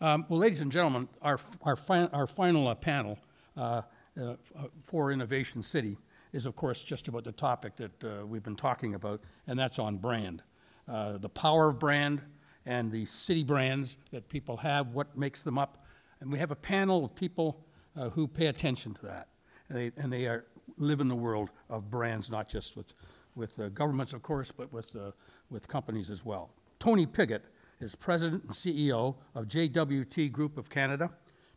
Well, ladies and gentlemen, our final panel for Innovation City is, of course, just about the topic that we've been talking about, and that's on brand. The power of brand and the city brands that people have, what makes them up. And we have a panel of people who pay attention to that. And they live in the world of brands, not just with governments, of course, but with companies as well. Tony Pigott is President and CEO of JWT Group of Canada.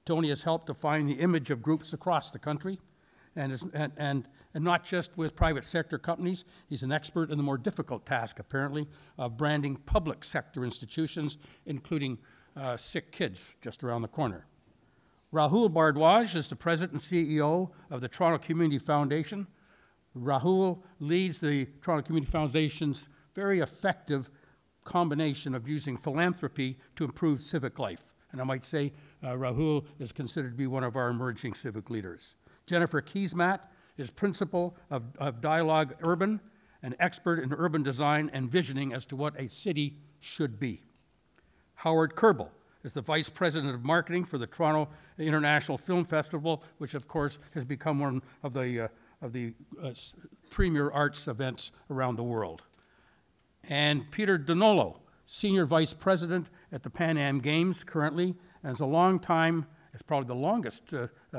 Tony has helped define the image of groups across the country, and not just with private sector companies. He's an expert in the more difficult task, apparently, of branding public sector institutions, including sick kids just around the corner. Rahul Bhardwaj is the President and CEO of the Toronto Community Foundation. Rahul leads the Toronto Community Foundation's very effective combination of using philanthropy to improve civic life. And I might say Rahul is considered to be one of our emerging civic leaders. Jennifer Keesmaat is Principal of Dialogue Urban, an expert in urban design and visioning as to what a city should be. Howard Kerbel is the Vice President of Marketing for the Toronto International Film Festival, which of course has become one of the premier arts events around the world. And Peter Donolo, Senior Vice President at the Pan Am Games currently, and is a long time, it's probably the longest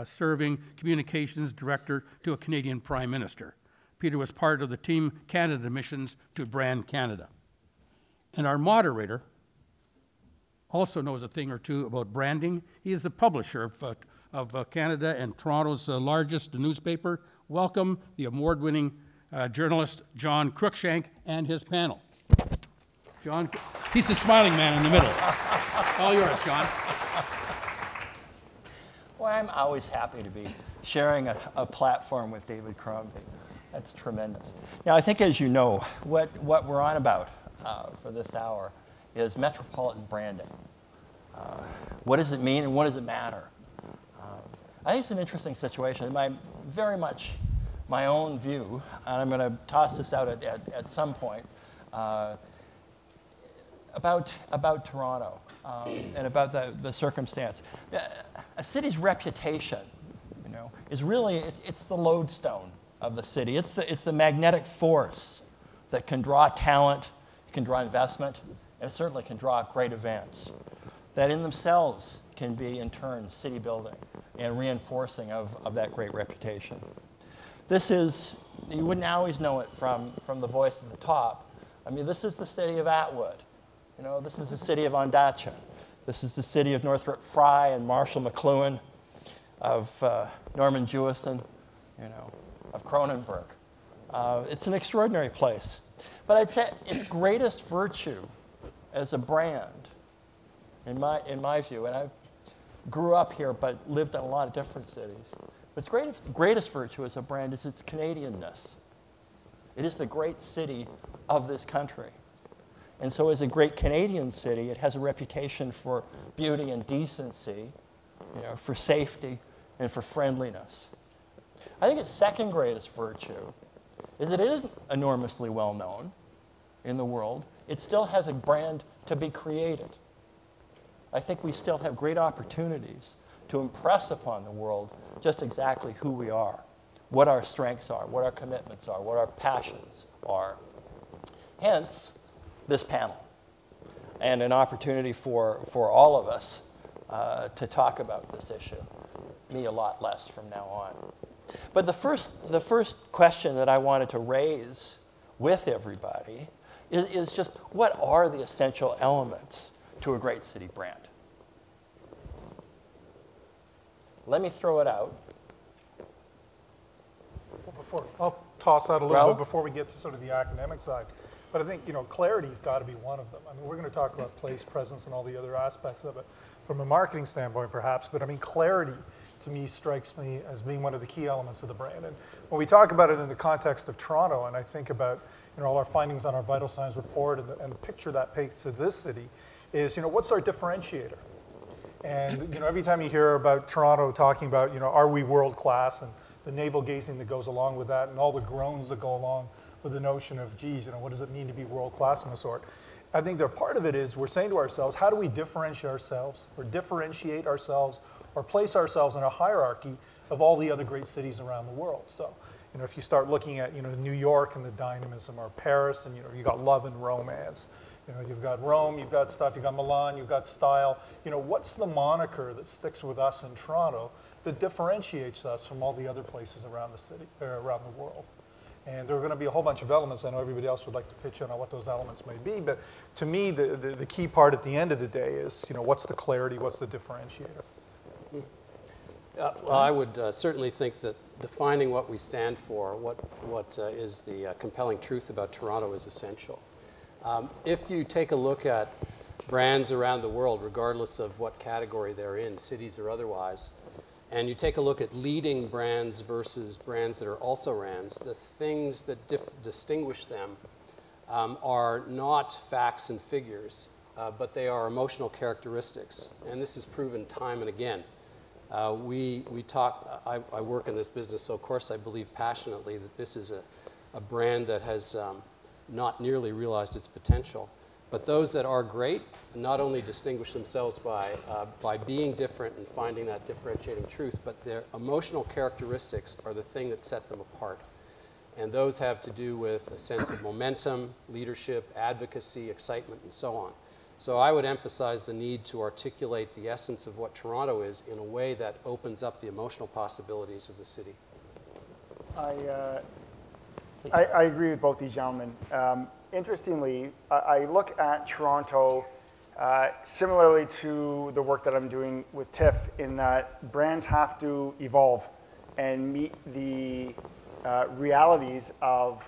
serving communications director to a Canadian Prime Minister. Peter was part of the Team Canada missions to Brand Canada. And our moderator also knows a thing or two about branding. He is the publisher of Canada and Toronto's largest newspaper. Welcome the award-winning journalist John Cruikshank and his panel. John, he's the smiling man in the middle. All yours, John. Well, I'm always happy to be sharing a platform with David Crombie. That's tremendous. Now, I think, as you know, what we're on about for this hour is metropolitan branding. What does it mean and what does it matter? I think it's an interesting situation. Very much my own view, and I'm going to toss this out at some point, about Toronto and about the circumstance. A city's reputation, is really, it's the lodestone of the city. It's the magnetic force that can draw talent, it can draw investment, and it certainly can draw great events that in themselves can be, in turn, city building and reinforcing of that great reputation. This is, you wouldn't always know it from the voice at the top. I mean, this is the city of Atwood. This is the city of Ondaatje. This is the city of Northrop Frye and Marshall McLuhan, of Norman Jewison, of Cronenberg. It's an extraordinary place. But I'd say its greatest virtue as a brand, in my view, and I grew up here but lived in a lot of different cities, but its greatest virtue as a brand is its Canadianness. It is the great city of this country. And so as a great Canadian city, it has a reputation for beauty and decency, for safety and for friendliness. I think its second greatest virtue is that it isn't enormously well known in the world. It still has a brand to be created. I think we still have great opportunities to impress upon the world just exactly who we are, what our strengths are, what our commitments are, what our passions are. Hence, this panel, and an opportunity for all of us to talk about this issue. Me a lot less from now on. But the first question that I wanted to raise with everybody is just, what are the essential elements to a great city brand? Let me throw it out. Well, I'll toss out a little Rahul? bit before we get to sort of the academic side. But I think, clarity's got to be one of them. I mean, we're going to talk about place, presence, and all the other aspects of it from a marketing standpoint, perhaps. But I mean, clarity, to me, strikes me as being one of the key elements of the brand. And when we talk about it in the context of Toronto, and I think about all our findings on our vital signs report and the picture that paints of this city, is what's our differentiator? And every time you hear about Toronto talking about are we world class, and the navel gazing that goes along with that, and all the groans that go along with the notion of, geez, what does it mean to be world class and the sort? I think that part of it is we're saying to ourselves, how do we differentiate ourselves or place ourselves in a hierarchy of all the other great cities around the world? So, if you start looking at, New York and the dynamism, or Paris, and, you got love and romance. You've got Rome, you've got stuff, you've got Milan, you've got style. What's the moniker that sticks with us in Toronto that differentiates us from all the other places around the city, or around the world? And there are going to be a whole bunch of elements. I know everybody else would like to pitch in on what those elements may be, but to me, the key part at the end of the day is, what's the clarity, what's the differentiator? Well, I would certainly think that defining what we stand for, what is the compelling truth about Toronto is essential. If you take a look at brands around the world, regardless of what category they're in, cities or otherwise, and you take a look at leading brands versus brands that are also rans, the things that distinguish them are not facts and figures, but they are emotional characteristics. And this is proven time and again. I work in this business, so of course I believe passionately that this is a brand that has not nearly realized its potential. But those that are great not only distinguish themselves by being different and finding that differentiating truth, but their emotional characteristics are the thing that set them apart. And those have to do with a sense of momentum, leadership, advocacy, excitement, and so on. So I would emphasize the need to articulate the essence of what Toronto is in a way that opens up the emotional possibilities of the city. I agree with both these gentlemen. Interestingly, I look at Toronto similarly to the work that I'm doing with TIFF, in that brands have to evolve and meet the realities of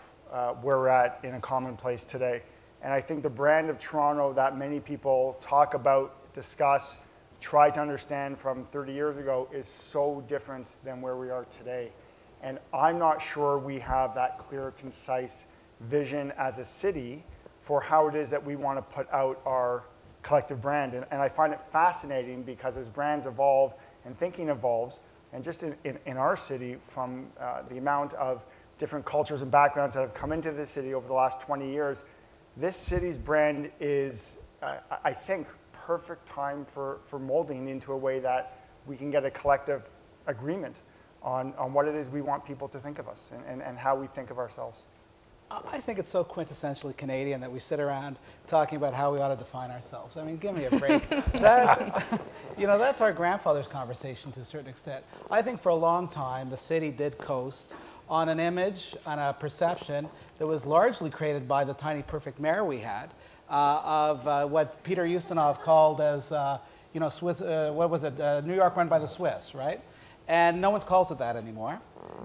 where we're at in a common place today. And I think the brand of Toronto that many people talk about, discuss, try to understand from 30 years ago is so different than where we are today. And I'm not sure we have that clear, concise vision as a city for how it is that we want to put out our collective brand. And I find it fascinating because as brands evolve and thinking evolves, and just in our city, from the amount of different cultures and backgrounds that have come into this city over the last 20 years, this city's brand is, I think, perfect time for molding into a way that we can get a collective agreement on what it is we want people to think of us and how we think of ourselves. I think it's so quintessentially Canadian that we sit around talking about how we ought to define ourselves. I mean, give me a break. That's our grandfather's conversation to a certain extent. I think for a long time, the city did coast on an image, on a perception that was largely created by the tiny perfect mayor we had of what Peter Ustinov called as, Swiss, what was it, New York run by the Swiss, right? And no one's called it that anymore.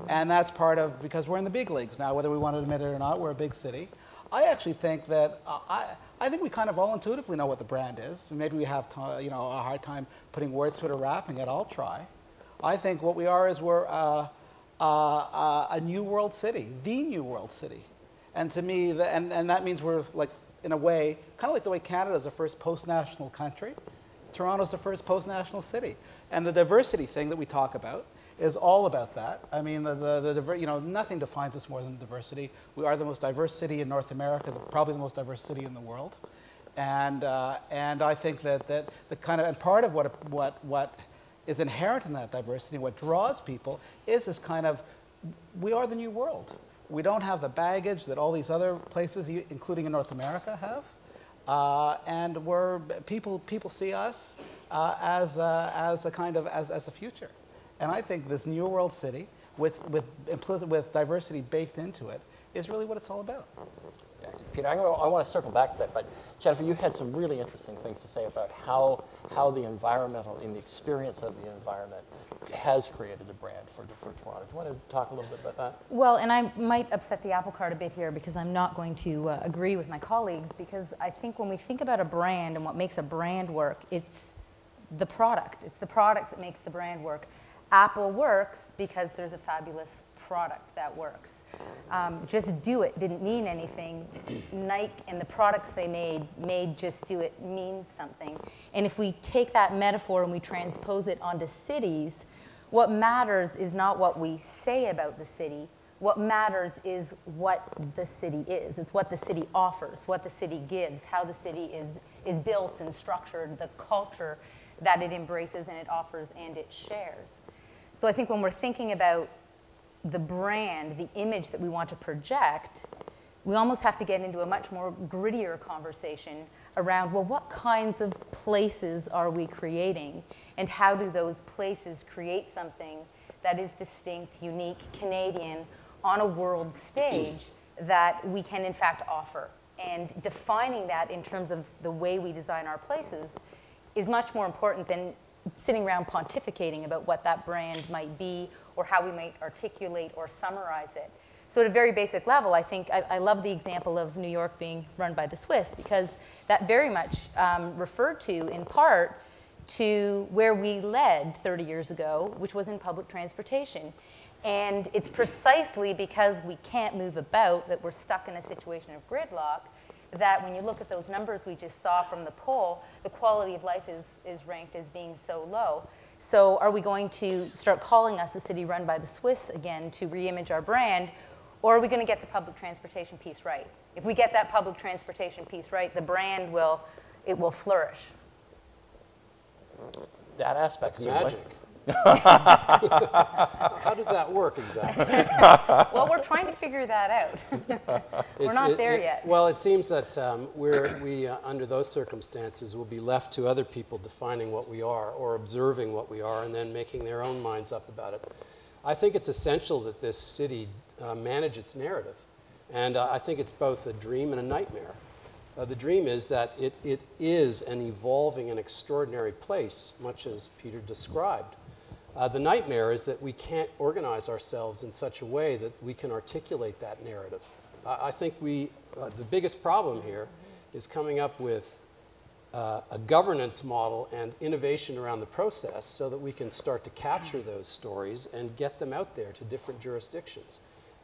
And that's part of, because we're in the big leagues now, whether we want to admit it or not, we're a big city. I actually think that, I think we kind of all intuitively know what the brand is. Maybe we have a hard time putting words to it or wrapping it. I'll try. I think what we are is we're a new world city, the new world city. And to me, and that means we're like, in a way, kind of like the way Canada's the first post-national country, Toronto's the first post-national city. And the diversity thing that we talk about is all about that. I mean, nothing defines us more than diversity. We are the most diverse city in North America, probably the most diverse city in the world. And I think that the kind of, and part of what is inherent in that diversity, what draws people, is this kind of, we are the new world. We don't have the baggage that all these other places, including in North America, have. And people see us as a kind of as a future, and I think this new world city with diversity baked into it is really what it's all about. Peter, I want to circle back to that, but Jennifer, you had some really interesting things to say about how the environmental, in the experience of the environment, has created a brand for Toronto. Do you want to talk a little bit about that? Well, and I might upset the apple cart a bit here because I'm not going to agree with my colleagues, because I think when we think about a brand and what makes a brand work, it's the product. It's the product that makes the brand work. Apple works because there's a fabulous product that works. Just Do It didn't mean anything. Nike and the products they made Just Do It mean something. And if we take that metaphor and we transpose it onto cities, what matters is not what we say about the city, What matters is what the city is. It's what the city offers, what the city gives, how the city is built and structured, the culture that it embraces and it offers and it shares. So I think when we're thinking about the brand, the image that we want to project, we almost have to get into a much more grittier conversation around, well, what kinds of places are we creating? And how do those places create something that is distinct, unique, Canadian, on a world stage that we can in fact offer? And defining that in terms of the way we design our places is much more important than sitting around pontificating about what that brand might be or how we might articulate or summarize it. So at a very basic level, I think I love the example of New York being run by the Swiss, because that very much referred to, in part, to where we led 30 years ago, which was in public transportation. And it's precisely because we can't move about, that we're stuck in a situation of gridlock, that when you look at those numbers we just saw from the poll, the quality of life is ranked as being so low. So are we going to start calling us a city run by the Swiss again to reimage our brand, or are we going to get the public transportation piece right? If we get that public transportation piece right, the brand will flourish. That aspect's magic. How does that work exactly? Well, we're trying to figure that out. We're not there yet. Well, it seems that we under those circumstances, will be left to other people defining what we are or observing what we are and then making their own minds up about it. I think it's essential that this city manage its narrative. And I think it's both a dream and a nightmare. The dream is that it is an evolving and extraordinary place, much as Peter described. The nightmare is that we can't organize ourselves in such a way that we can articulate that narrative. I think the biggest problem here is coming up with a governance model and innovation around the process so that we can start to capture those stories and get them out there to different jurisdictions.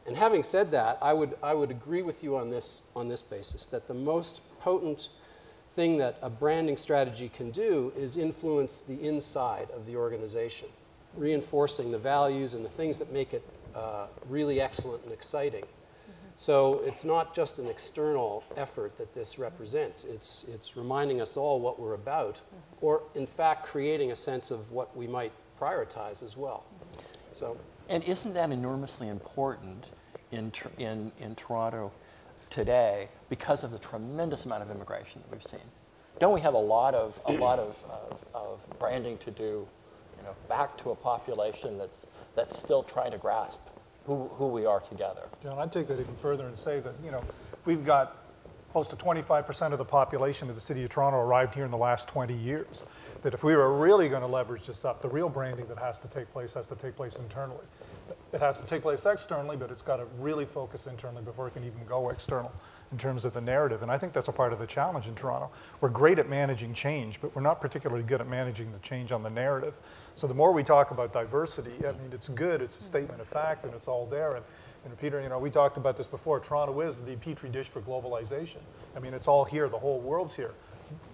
And having said that, I would agree with you on this basis, that the most potent thing that a branding strategy can do is influence the inside of the organization, reinforcing the values and the things that make it really excellent and exciting. So it's not just an external effort that this represents. It's reminding us all what we're about, or in fact creating a sense of what we might prioritize as well. So. And isn't that enormously important in Toronto today because of the tremendous amount of immigration that we've seen? Don't we have a lot of branding to do, back to a population that's still trying to grasp who we are together? John, I'd take that even further and say that, if we've got close to 25% of the population of the city of Toronto arrived here in the last 20 years, that if we were really going to leverage this up, the real branding that has to take place internally. It has to take place externally, but it's got to really focus internally before it can even go external in terms of the narrative. And I think that's a part of the challenge in Toronto. We're great at managing change, but we're not particularly good at managing the change on the narrative. So the more we talk about diversity, I mean, it's good, it's a statement of fact, and it's all there. And Peter, we talked about this before. Toronto is the petri dish for globalization. I mean, it's all here, the whole world's here.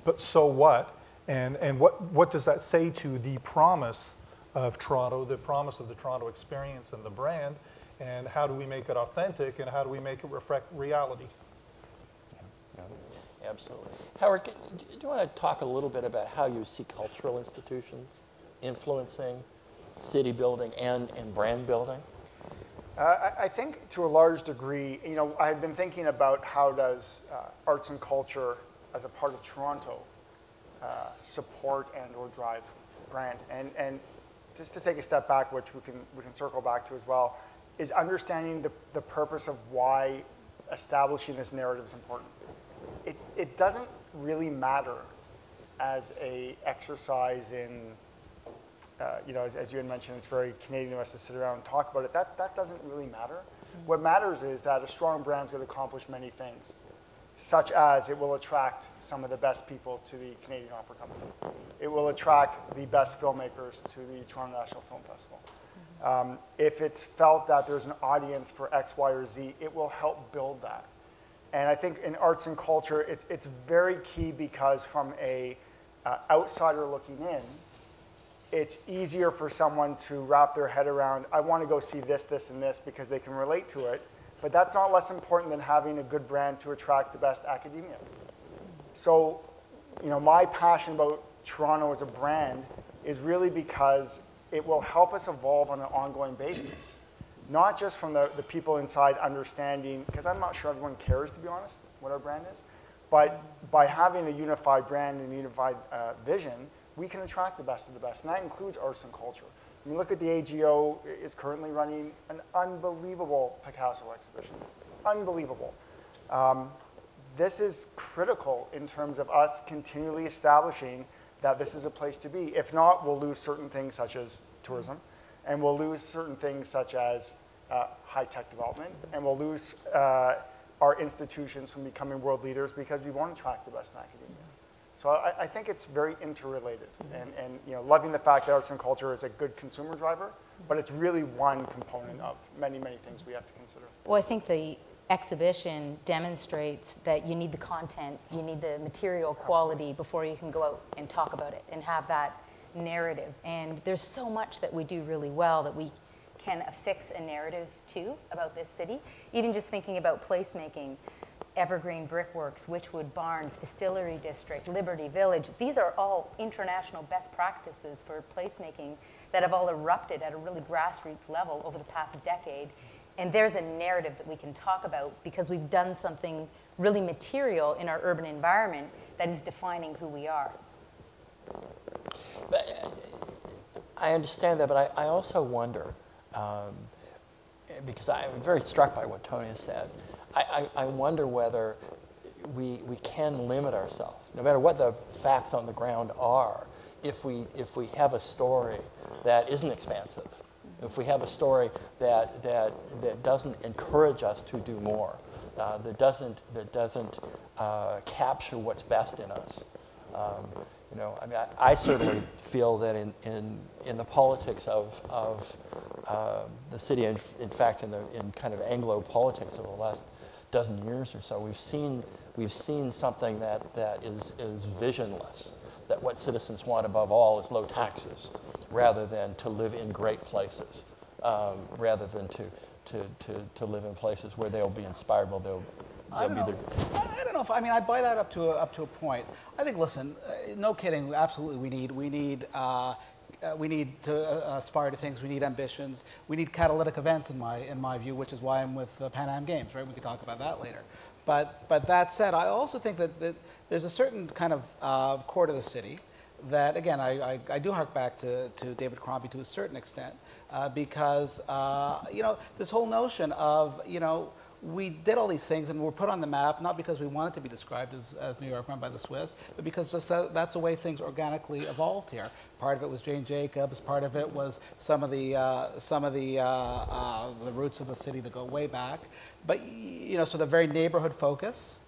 But so what? And what does that say to the promise of Toronto, the promise of the Toronto experience and the brand, and how do we make it authentic, and how do we make it reflect reality? Yeah, absolutely. Howard, do you want to talk a little bit about how you see cultural institutions influencing city building and brand building? I think to a large degree, I had been thinking about how does arts and culture as a part of Toronto support and or drive brand. And just to take a step back, which we can circle back to as well, is understanding the purpose of why establishing this narrative is important. It doesn't really matter as a exercise in, as you had mentioned, it's very Canadian of us to sit around and talk about it. That doesn't really matter. What matters is that a strong brand is going to accomplish many things, such as it will attract some of the best people to the Canadian Opera Company. It will attract the best filmmakers to the Toronto National Film Festival. If it's felt that there's an audience for X, Y, or Z, it will help build that. And I think in arts and culture, it's very key because from a outsider looking in, it's easier for someone to wrap their head around, I want to go see this, this, and this because they can relate to it. But that's not less important than having a good brand to attract the best academia. So, my passion about Toronto as a brand is really because it will help us evolve on an ongoing basis. Not just from the people inside understanding, because I'm not sure everyone cares, to be honest, what our brand is, but by having a unified brand and a unified vision, we can attract the best of the best, and that includes arts and culture. I mean, look at the AGO is currently running an unbelievable Picasso exhibition. Unbelievable. This is critical in terms of us continually establishing that this is a place to be. If not, we'll lose certain things such as tourism, and we'll lose certain things such as high-tech development, and we'll lose our institutions from becoming world leaders because we won't attract the best in academia. So I think it's very interrelated, and loving the fact that arts and culture is a good consumer driver, but it's really one component of many, many things we have to consider. Well, I think the exhibition demonstrates that you need the content, you need the material quality before you can go out and talk about it and have that narrative. And there's so much that we do really well that we can affix a narrative to about this city. Even just thinking about placemaking, Evergreen Brickworks, Witchwood Barns, Distillery District, Liberty Village. These are all international best practices for placemaking that have all erupted at a really grassroots level over the past decade. And there's a narrative that we can talk about because we've done something really material in our urban environment that is defining who we are. But I understand that, but I also wonder, because I'm very struck by what Tony has said, I wonder whether we can limit ourselves, no matter what the facts on the ground are, if we have a story that isn't expansive, if we have a story that doesn't encourage us to do more, that doesn't capture what's best in us. I mean, I certainly feel that in the politics of the city, and in fact, in kind of Anglo politics over the last dozen years or so, we've seen something that is visionless. That what citizens want above all is low taxes, rather than to live in great places, rather than to live in places where they'll be inspired. I don't know if I buy that up to a point. I think, listen, no kidding, absolutely we need to aspire to things. We need ambitions. We need catalytic events in my view, which is why I'm with the Pan Am Games, right? We could talk about that later. But that said, I also think that there's a certain kind of core to the city that, again, I do hark back to David Crombie to a certain extent because this whole notion of we did all these things and were put on the map, not because we wanted to be described as New York run by the Swiss, but because that's the way things organically evolved here. Part of it was Jane Jacobs. Part of it was some of the roots of the city that go way back. But so the very neighborhood focus.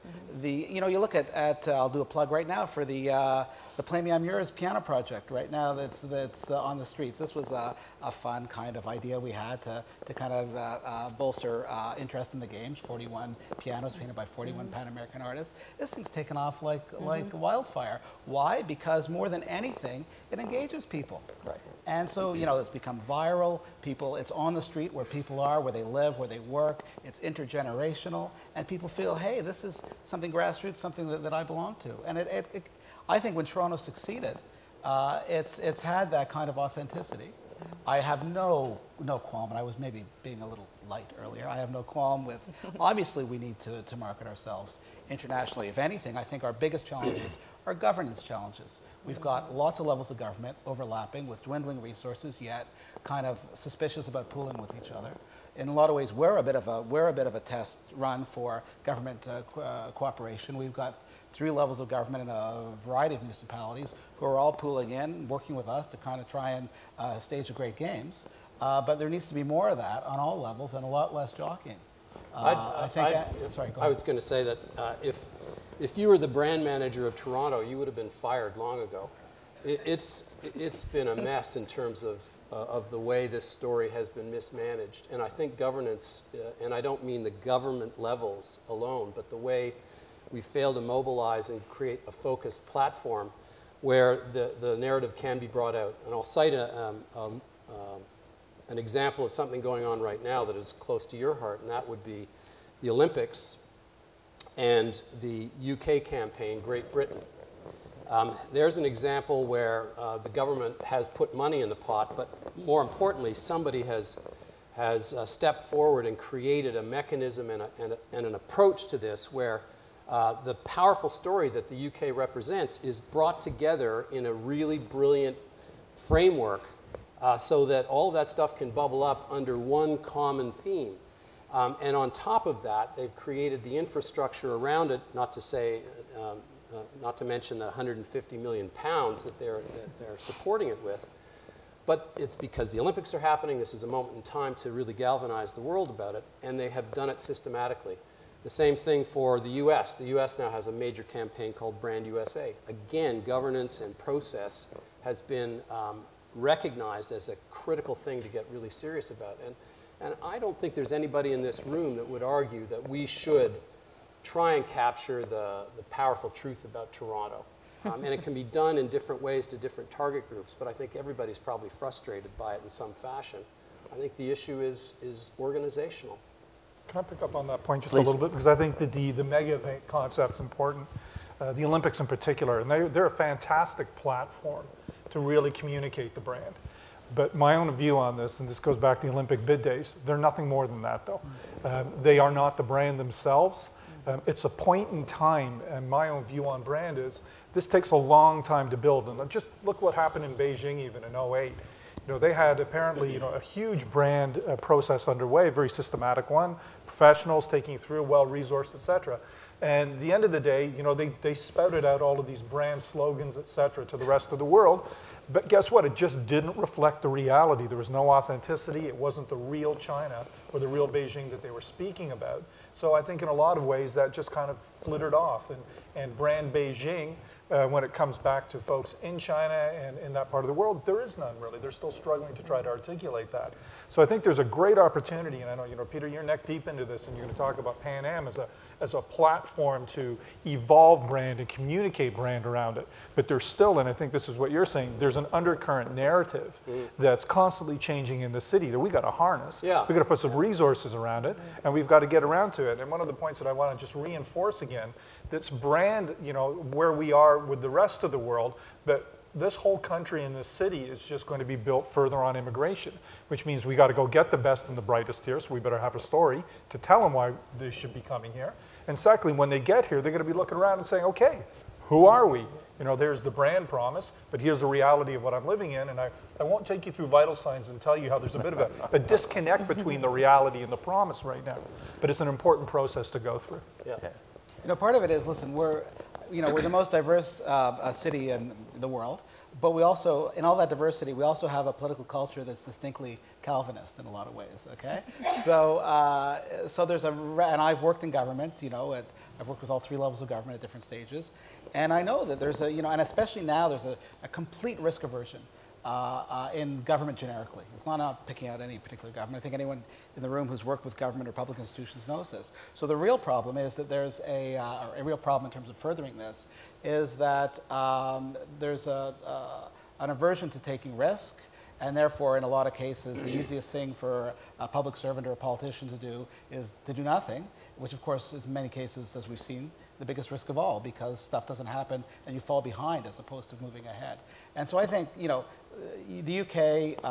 Mm-hmm. You look at I'll do a plug right now for the Play Me I'm Yours piano project right now that's on the streets. This was a fun kind of idea we had to kind of bolster interest in the games. 41 pianos painted by 41 Pan American artists. This thing's taken off like wildfire. Why? Because more than anything, it engages people. Right. And so, it's become viral. It's on the street where people are, where they live, where they work. It's intergenerational. And people feel, hey, this is something grassroots, something that I belong to. And I think when Toronto succeeded, it's had that kind of authenticity. I have no qualm, and I was maybe being a little light earlier. I have no qualm with, obviously we need to market ourselves internationally. If anything, I think our biggest challenges are governance challenges. We've got lots of levels of government overlapping with dwindling resources, yet kind of suspicious about pooling with each other. In a lot of ways, we're a bit of a test run for government cooperation. We've got 3 levels of government in a variety of municipalities who are all pooling in, working with us to kind of try and stage a great games. But there needs to be more of that on all levels and a lot less jockeying. Sorry, go ahead. I was going to say that if you were the brand manager of Toronto, you would have been fired long ago. It's been a mess in terms of the way this story has been mismanaged. And I think governance, and I don't mean the government levels alone, but the way we fail to mobilize and create a focused platform where the narrative can be brought out. And I'll cite an example of something going on right now that is close to your heart, and that would be the Olympics and the UK campaign, Great Britain. There's an example where the government has put money in the pot, but more importantly, somebody has stepped forward and created a mechanism and an approach to this where the powerful story that the UK represents is brought together in a really brilliant framework so that all of that stuff can bubble up under one common theme. And on top of that, they've created the infrastructure around it, not to mention the 150 million pounds that they're supporting it with. But it's because the Olympics are happening. This is a moment in time to really galvanize the world about it, and they have done it systematically. The same thing for the US. The US now has a major campaign called Brand USA. Again, governance and process has been recognized as a critical thing to get really serious about. And I don't think there's anybody in this room that would argue that we should try and capture the powerful truth about Toronto. And it can be done in different ways to different target groups, but I think everybody's probably frustrated by it in some fashion. I think the issue is organizational. Can I pick up on that point just Please. a little bit? Because I think that the mega event concept's important, the Olympics in particular, and they're a fantastic platform to really communicate the brand. But my own view on this, and this goes back to the Olympic bid days, they're nothing more than that, though. They are not the brand themselves. It's a point in time, and my own view on brand is this takes a long time to build. And just look what happened in Beijing even in 2008. You know, they had apparently, a huge brand process underway, a very systematic one, professionals taking through, well-resourced, et cetera. And at the end of the day, they spouted out all of these brand slogans, et cetera, to the rest of the world. But guess what? It just didn't reflect the reality. There was no authenticity. It wasn't the real China or the real Beijing that they were speaking about. So I think in a lot of ways that just kind of flittered off. And brand Beijing, when it comes back to folks in China and in that part of the world, there is none really. They're still struggling to try to articulate that. So I think there's a great opportunity, and I know, Peter, you're neck deep into this, and you're going to talk about Pan Am as a platform to evolve brand and communicate brand around it. But there's still, and I think this is what you're saying, there's an undercurrent narrative that's constantly changing in the city that we got to harness. Yeah. We got to put some resources around it, and we've got to get around to it. And one of the points that I want to just reinforce again, that's brand, where we are with the rest of the world, but this whole country and this city is just going to be built further on immigration, which means we got to go get the best and the brightest here, so we better have a story to tell them why they should be coming here. And secondly, when they get here, they're going to be looking around and saying, okay, who are we? There's the brand promise, but here's the reality of what I'm living in, and I won't take you through vital signs and tell you how there's a bit of a disconnect between the reality and the promise right now, but it's an important process to go through. Yeah. Part of it is, listen, we're the most diverse city in the world, but we also, in all that diversity, we also have a political culture that's distinctly Calvinist in a lot of ways, okay? So there's and I've worked in government, I've worked with all three levels of government at different stages, and I know that there's and especially now, there's a complete risk aversion in government generically. It's not picking out any particular government. I think anyone in the room who's worked with government or public institutions knows this. So the real problem is that there's a real problem in terms of furthering this, is that there's an aversion to taking risk, and therefore, in a lot of cases, the easiest thing for a public servant or a politician to do is to do nothing, which of course is in many cases, as we've seen, the biggest risk of all, because stuff doesn't happen and you fall behind as opposed to moving ahead. And so I think, the UK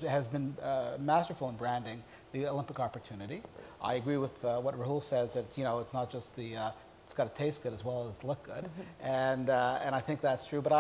has been masterful in branding the Olympic opportunity. I agree with what Rahul says, that it's not just it's got to taste good as well as look good, and I think that's true. But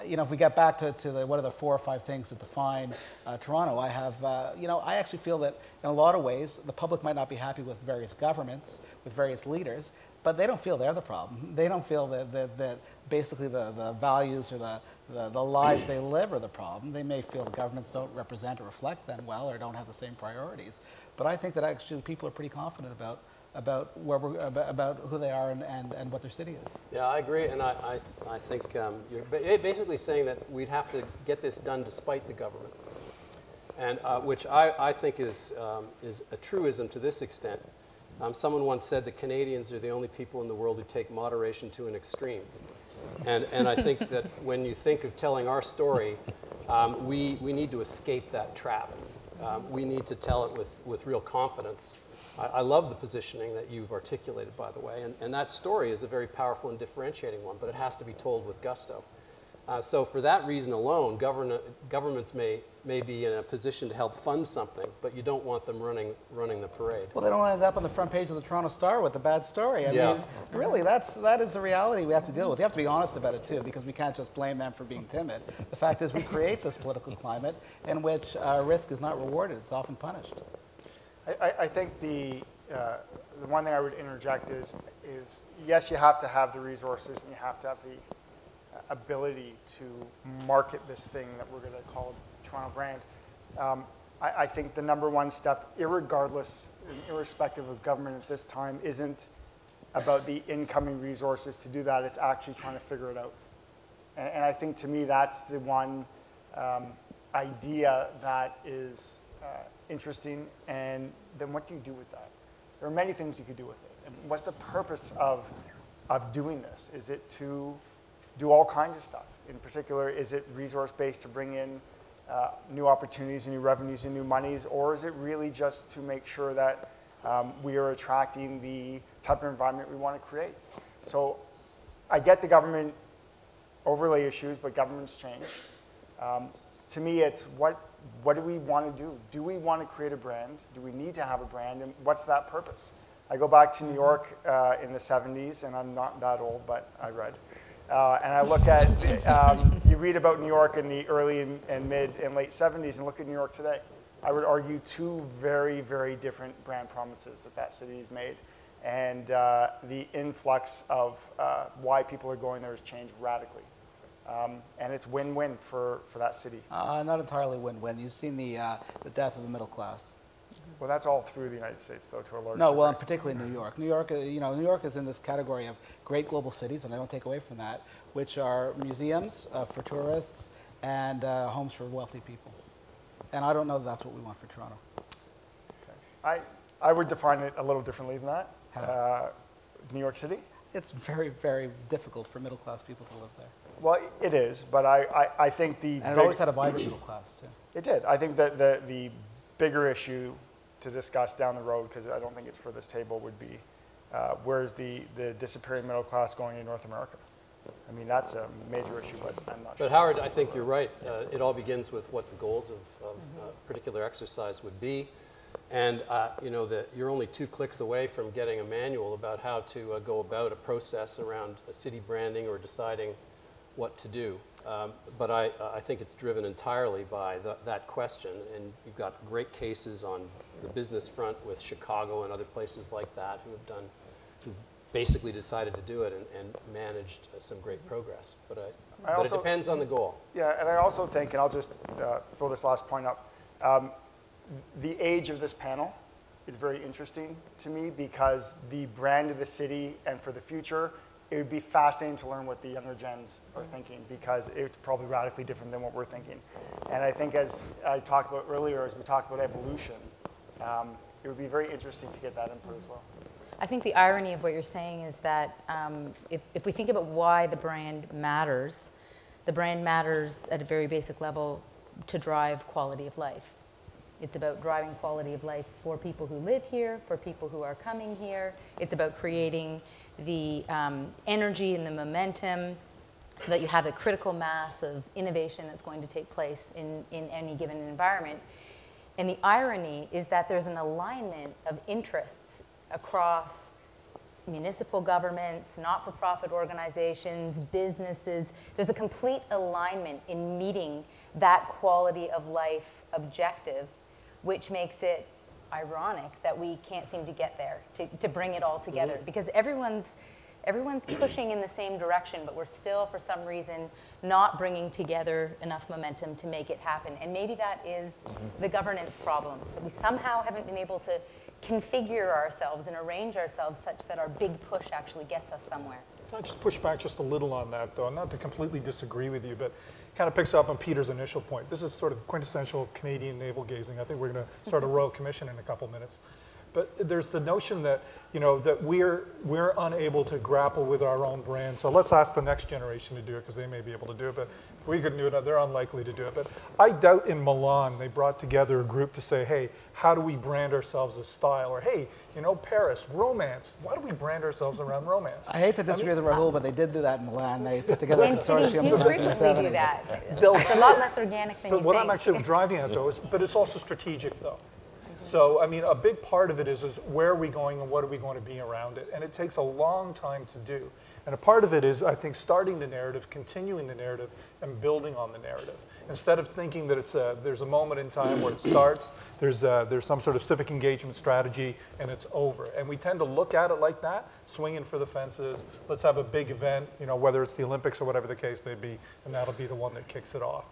if we get back to what are the 4 or 5 things that define Toronto, I have, I actually feel that in a lot of ways the public might not be happy with various governments, with various leaders, but they don't feel they're the problem. They don't feel that basically the values or the lives they live are the problem. They may feel the governments don't represent or reflect them well, or don't have the same priorities. But I think that actually people are pretty confident about who they are and what their city is. Yeah, I agree, and I think you're basically saying that we'd have to get this done despite the government, and which I think is a truism to this extent. Someone once said that Canadians are the only people in the world who take moderation to an extreme. And I think that when you think of telling our story, we need to escape that trap. We need to tell it with real confidence. I love the positioning that you've articulated, by the way, and that story is a very powerful and differentiating one, but it has to be told with gusto. So for that reason alone, governments may be in a position to help fund something, but you don't want them running the parade. Well, they don't end up on the front page of the Toronto Star with a bad story. I mean, really, that is the reality we have to deal with. We have to be honest about it, too, because we can't just blame them for being timid. The fact is we create this political climate in which risk is not rewarded. It's often punished. I think the one thing I would interject is yes, you have to have the resources and you have to have the ability to market this thing that we're going to call a Toronto brand. I think the number one step, irregardless and irrespective of government at this time, isn't about the incoming resources to do that. It's actually trying to figure it out. And I think to me that's the one idea that is interesting. And then what do you do with that? There are many things you could do with it. And what's the purpose of doing this? Is it to do all kinds of stuff? In particular, is it resource-based to bring in new opportunities and new revenues and new monies, or is it really just to make sure that we are attracting the type of environment we want to create? So I get the government overlay issues, but governments change. To me, it's what do we want to do? Do we want to create a brand? Do we need to have a brand? And what's that purpose? I go back to New York in the 70s, and I'm not that old, but I read. And I look at, you read about New York in the early and mid and late 70s and look at New York today. I would argue two very, very different brand promises that city has made. And the influx of why people are going there has changed radically. And it's win-win for that city. Not entirely win-win. You've seen the death of the middle class. Well, that's all through the United States, though, to a large No, degree. well, particularly New York. New York, New York is in this category of great global cities, and I don't take away from that, which are museums for tourists and homes for wealthy people. And I don't know that that's what we want for Toronto. Okay. I would define it a little differently than that. How? New York City? It's very, very difficult for middle-class people to live there. Well, it is, but I think the And it always had a vibrant middle class, too. It did. I think that the bigger issue to discuss down the road, because I don't think it's for this table, would be where's the disappearing middle class going in North America? I mean, that's a major issue, but I'm not sure. But Howard, I think you're right. It all begins with what the goals of a particular exercise would be. And you know, that you're only 2 clicks away from getting a manual about how to go about a process around city branding or deciding what to do. But I think it's driven entirely by that question. And you've got great cases on the business front with Chicago and other places like that who basically decided to do it and managed some great progress. But it depends on the goal. Yeah, and I also think, and I'll just throw this last point up, the age of this panel is very interesting to me because the brand of the city and for the future, it would be fascinating to learn what the younger gens are thinking because it's probably radically different than what we're thinking. And I think as I talked about earlier, as we talked about evolution, it would be very interesting to get that input as well. I think the irony of what you're saying is that if we think about why the brand matters at a very basic level to drive quality of life. It's about driving quality of life for people who live here, for people who are coming here. It's about creating the energy and the momentum so that you have the critical mass of innovation that's going to take place in any given environment. And the irony is that there's an alignment of interests across municipal governments, not-for-profit organizations, businesses. There's a complete alignment in meeting that quality of life objective, which makes it ironic that we can't seem to get there, to bring it all together. Because everyone's pushing in the same direction, but we're still, for some reason, not bringing together enough momentum to make it happen. And maybe that is the governance problem, that we somehow haven't been able to configure ourselves and arrange ourselves such that our big push actually gets us somewhere. Can I just push back just a little on that, though, not to completely disagree with you, but kind of picks up on Peter's initial point. This is sort of quintessential Canadian navel gazing. I think we're going to start a Royal Commission in a couple minutes. But there's the notion that, you know, that we're unable to grapple with our own brand. So let's ask the next generation to do it, because they may be able to do it. But if we could do it, they're unlikely to do it. But I doubt in Milan they brought together a group to say, hey, how do we brand ourselves as style? Or hey, you know, Paris, romance. Why do we brand ourselves around romance? I hate to disagree with Rahul, but they did do that in Milan. They put together a Twin cities consortium. do in the frequently 1970s. do that. It's a lot less organic than But you what think. I'm actually driving at, though, is, but it's also strategic, though. So, I mean, a big part of it is where are we going and what are we going to be around it? And it takes a long time to do. And a part of it is, I think, starting the narrative, continuing the narrative, and building on the narrative. Instead of thinking that there's a moment in time where it starts, there's some sort of civic engagement strategy, and it's over. And we tend to look at it like that, swinging for the fences. Let's have a big event, you know, whether it's the Olympics or whatever the case may be, and that'll be the one that kicks it off.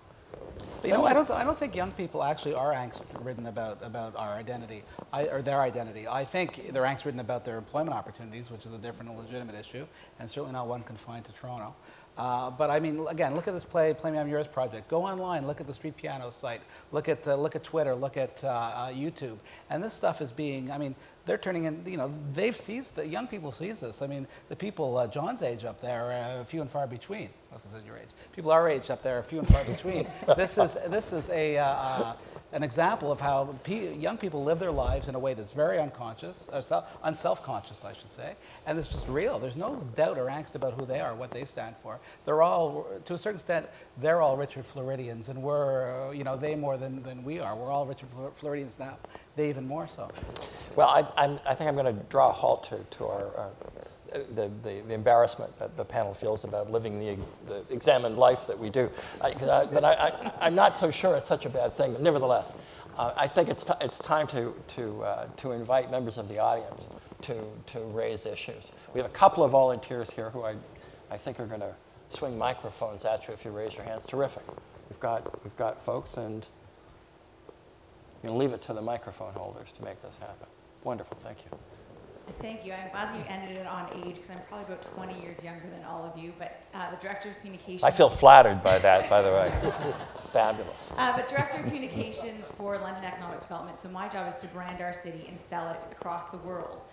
You know, I don't think young people actually are angst-ridden about our identity, or their identity. I think they're angst-ridden about their employment opportunities, which is a different and legitimate issue, and certainly not one confined to Toronto. But I mean, again, look at this Play Me I'm Yours project. Go online, look at the Street Piano site, look at Twitter, look at YouTube, and this stuff is being, I mean, they're turning in, you know, they've seized, the young people seize this. I mean, the people John's age up there, few and far between. I wasn't saying your age. People our age up there, few and far between. This is an example of how young people live their lives in a way that's very unconscious, unself-conscious, I should say, and it's just real. There's no doubt or angst about who they are, what they stand for. They're all, to a certain extent, they're all Richard Floridians, and we're, you know, they more than we are. We're all Richard Floridians now. They even more so. Well, I think I'm going to draw a halt to our the embarrassment that the panel feels about living the examined life that we do. I'm not so sure it's such a bad thing, but nevertheless, I think it's time to invite members of the audience to raise issues. We have a couple of volunteers here who I think are going to swing microphones at you if you raise your hands. Terrific. We've got folks, and you can leave it to the microphone holders to make this happen. Wonderful. Thank you. Thank you. I'm glad you ended it on age, because I'm probably about 20 years younger than all of you, but the Director of Communications... I feel flattered by that, by the way. It's fabulous. But Director of Communications for London Economic Development, so my job is to brand our city and sell it across the world.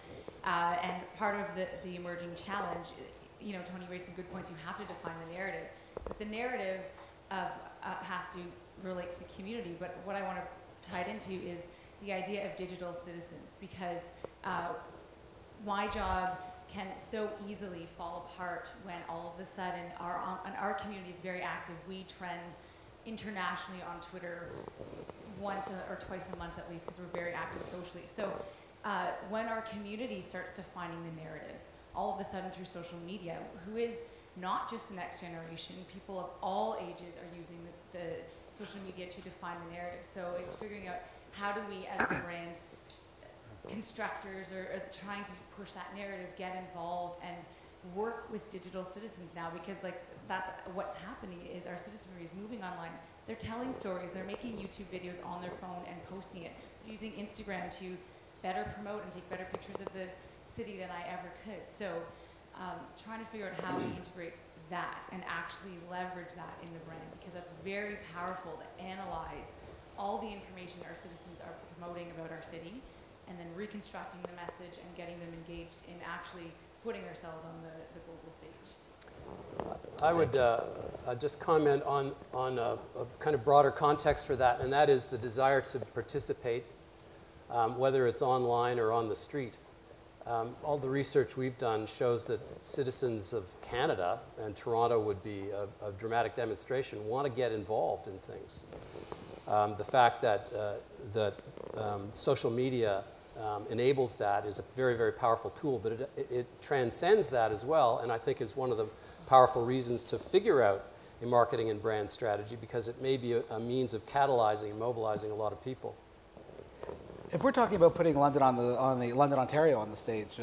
And part of the emerging challenge, you know, Tony raised some good points, you have to define the narrative. But the narrative has to relate to the community, but what I want to tie it into is the idea of digital citizens, because my job can so easily fall apart when all of a sudden our community is very active. We trend internationally on Twitter once or twice a month at least, because we're very active socially. So when our community starts defining the narrative, all of a sudden through social media, who is not just the next generation, people of all ages are using the social media to define the narrative. So it's figuring out how do we as a brand constructors or trying to push that narrative, get involved and work with digital citizens now, because like that's what's happening is our citizenry is moving online. They're telling stories, they're making YouTube videos on their phone and posting it, using Instagram to better promote and take better pictures of the city than I ever could. So trying to figure out how we integrate that and actually leverage that in the brand, because that's very powerful to analyze all the information our citizens are promoting about our city, and then reconstructing the message and getting them engaged in actually putting ourselves on the global stage. I would just comment on a kind of broader context for that, and that is the desire to participate, whether it's online or on the street. All the research we've done shows that citizens of Canada, and Toronto would be a dramatic demonstration, want to get involved in things. The fact that social media enables that is a very, very powerful tool, but it transcends that as well, and I think is one of the powerful reasons to figure out a marketing and brand strategy, because it may be a means of catalyzing and mobilizing a lot of people. If we're talking about putting London on the London, Ontario on the stage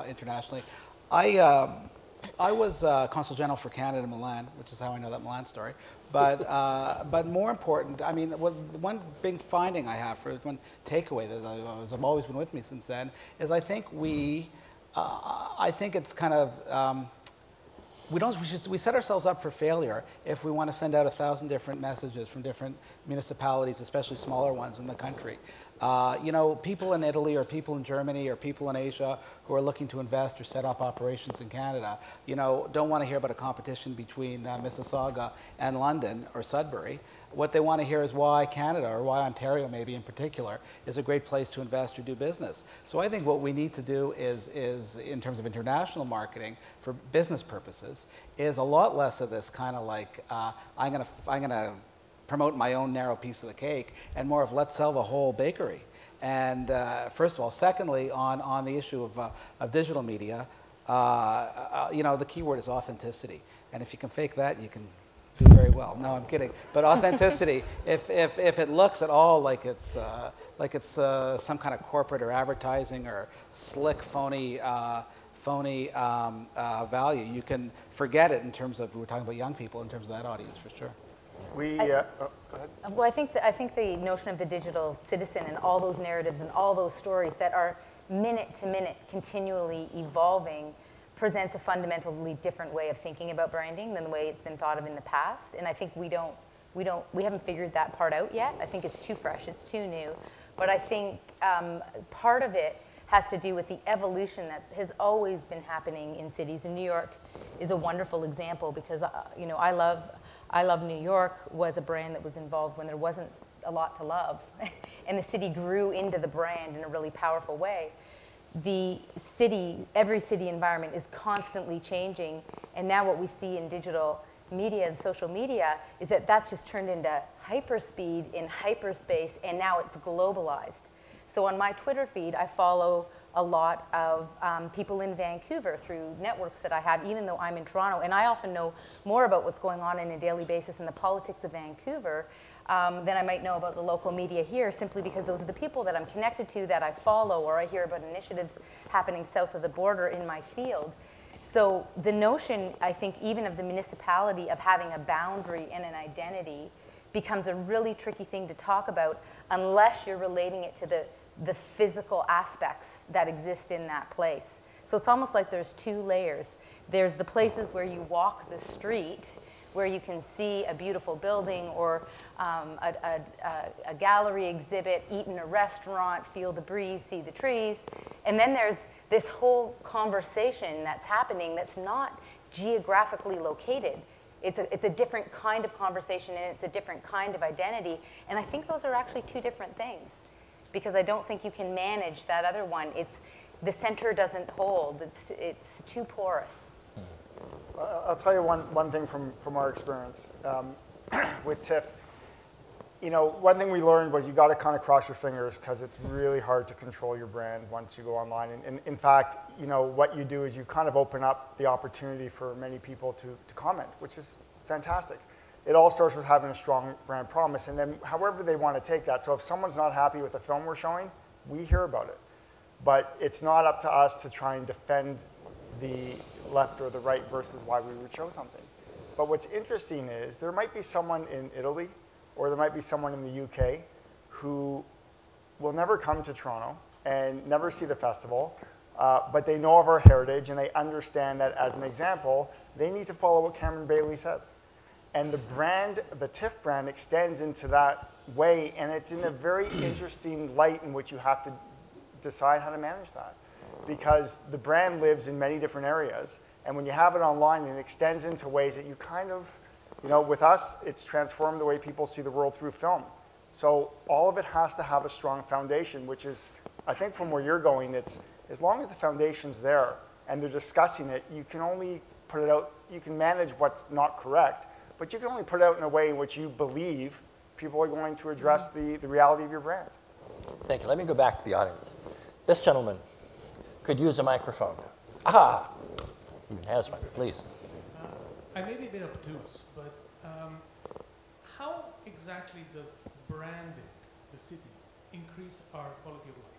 internationally, I was Consul General for Canada in Milan, which is how I know that Milan story. But more important, I mean, one big finding I have, one takeaway that has always been with me since then, is I think I think it's kind of, we set ourselves up for failure if we want to send out 1,000 different messages from different municipalities, especially smaller ones in the country. You know, people in Italy or people in Germany or people in Asia who are looking to invest or set up operations in Canada, you know, don't want to hear about a competition between Mississauga and London or Sudbury. What they want to hear is why Canada, or why Ontario maybe in particular, is a great place to invest or do business. So I think what we need to do is in terms of international marketing for business purposes, is a lot less of this kind of like, I'm gonna promote my own narrow piece of the cake, and more of let's sell the whole bakery. And first of all, secondly, on the issue of digital media, you know, the key word is authenticity. And if you can fake that, you can do very well. No, I'm kidding. But authenticity, if it looks at all like it's some kind of corporate or advertising or slick, phony value, you can forget it in terms of, we're talking about young people, in terms of that audience for sure. Go ahead. Well, I think the notion of the digital citizen and all those narratives and all those stories that are minute to minute continually evolving presents a fundamentally different way of thinking about branding than the way it's been thought of in the past. And I think we haven't figured that part out yet. I think it's too fresh, it's too new. But I think part of it has to do with the evolution that has always been happening in cities. And New York is a wonderful example because, you know, I Love New York was a brand that was involved when there wasn't a lot to love. And the city grew into the brand in a really powerful way. Every city environment is constantly changing. And now what we see in digital media and social media is that that's just turned into hyperspeed in hyperspace, and now it's globalized. So on my Twitter feed, I follow a lot of people in Vancouver through networks that I have, even though I'm in Toronto. And I often know more about what's going on a daily basis in the politics of Vancouver than I might know about the local media here, simply because those are the people that I'm connected to, that I follow, or I hear about initiatives happening south of the border in my field. So the notion, I think, even of the municipality of having a boundary and an identity becomes a really tricky thing to talk about unless you're relating it to the physical aspects that exist in that place. So it's almost like there's two layers. There's the places where you walk the street, where you can see a beautiful building or a gallery exhibit, eat in a restaurant, feel the breeze, see the trees. And then there's this whole conversation that's happening that's not geographically located. It's a different kind of conversation, and it's a different kind of identity. And I think those are actually two different things, because I don't think you can manage that other one. The center doesn't hold. It's too porous. I'll tell you one thing from our experience with TIFF. You know, one thing we learned was you got to kind of cross your fingers, because it's really hard to control your brand once you go online. And in fact, you know, what you do is you kind of open up the opportunity for many people to comment, which is fantastic. It all starts with having a strong brand promise, and then however they want to take that. So if someone's not happy with the film we're showing, we hear about it. But it's not up to us to try and defend the left or the right versus why we would show something. But what's interesting is there might be someone in Italy, or there might be someone in the UK who will never come to Toronto and never see the festival, but they know of our heritage, and they understand that, as an example, they need to follow what Cameron Bailey says. And the brand, the TIFF brand, extends into that way, and it's in a very interesting light in which you have to decide how to manage that. Because the brand lives in many different areas, and when you have it online, it extends into ways that you kind of, you know, with us, it's transformed the way people see the world through film. So all of it has to have a strong foundation, which is, I think from where you're going, it's as long as the foundation's there and they're discussing it, you can only put it out, you can manage what's not correct, but you can only put it out in a way in which you believe people are going to address the reality of your brand. Thank you. Let me go back to the audience. This gentleman could use a microphone. Aha! Even has one, please. I may be a bit obtuse, but how exactly does branding the city increase our quality of life?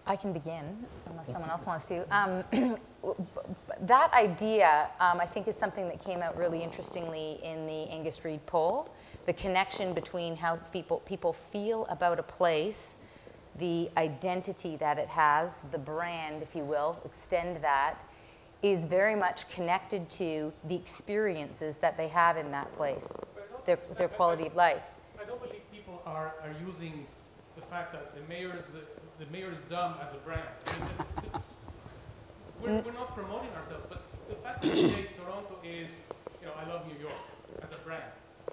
I can begin, unless someone else wants to. That idea, I think, is something that came out really interestingly in the Angus Reid poll. The connection between how people feel about a place, the identity that it has, the brand, if you will, extend that, is very much connected to the experiences that they have in that place. But it their quality of life. I don't believe people are using the fact that the mayor's dumb as a brand. I mean, we're not promoting ourselves, but the fact that we say Toronto is, I love New York as a brand,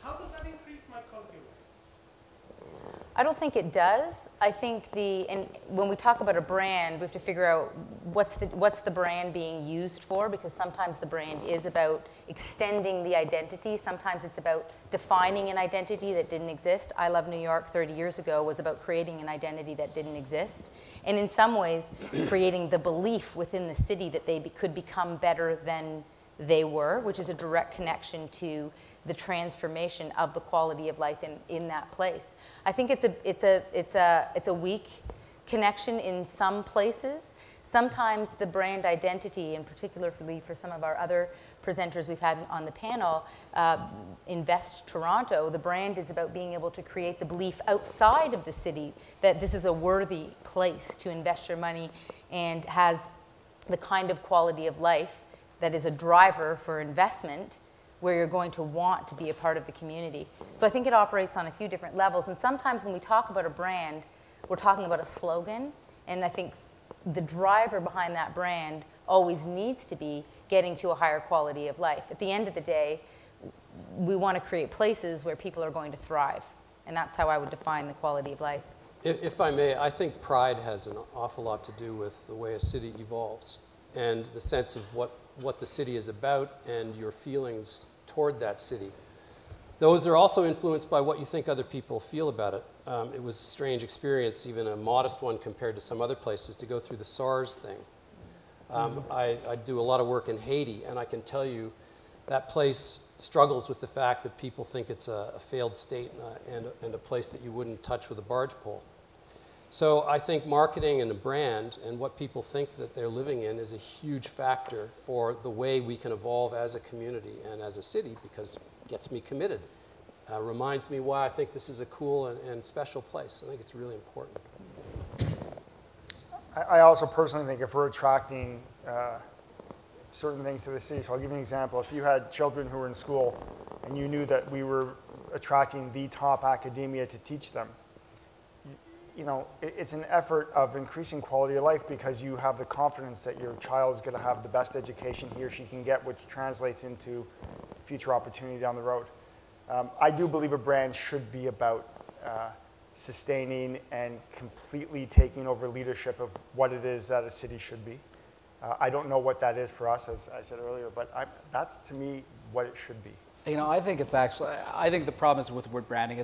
how does that increase my quality of life? I don't think it does. I think and when we talk about a brand, we have to figure out what's the brand being used for, because sometimes the brand is about extending the identity. Sometimes it's about defining an identity that didn't exist. I Love New York 30 years ago was about creating an identity that didn't exist. And in some ways, creating the belief within the city that they could become better than they were, which is a direct connection to the transformation of the quality of life in that place. I think it's a weak connection in some places. Sometimes the brand identity, and particularly for some of our other presenters we've had on the panel, Invest Toronto, the brand is about being able to create the belief outside of the city that this is a worthy place to invest your money and has the kind of quality of life that is a driver for investment, where you're going to want to be a part of the community. So I think it operates on a few different levels. And sometimes when we talk about a brand, we're talking about a slogan. And I think the driver behind that brand always needs to be getting to a higher quality of life. At the end of the day, we want to create places where people are going to thrive. And that's how I would define the quality of life. If I may, I think pride has an awful lot to do with the way a city evolves and the sense of what the city is about and your feelings toward that city. Those are also influenced by what you think other people feel about it. It was a strange experience, even a modest one compared to some other places, to go through the SARS thing. I do a lot of work in Haiti, and I can tell you that place struggles with the fact that people think it's a failed state and a place that you wouldn't touch with a barge pole. So I think marketing and a brand and what people think that they're living in is a huge factor for the way we can evolve as a community and as a city, because it gets me committed. Reminds me why I think this is a cool and special place. I think it's really important. I also personally think if we're attracting certain things to the city, so I'll give you an example. If you had children who were in school and you knew that we were attracting the top academia to teach them, it's an effort of increasing quality of life, because you have the confidence that your child is going to have the best education he or she can get, which translates into future opportunity down the road. I do believe a brand should be about sustaining and completely taking over leadership of what it is that a city should be. I don't know what that is for us, as I said earlier, but that's to me what it should be. I think I think the problem is with word branding.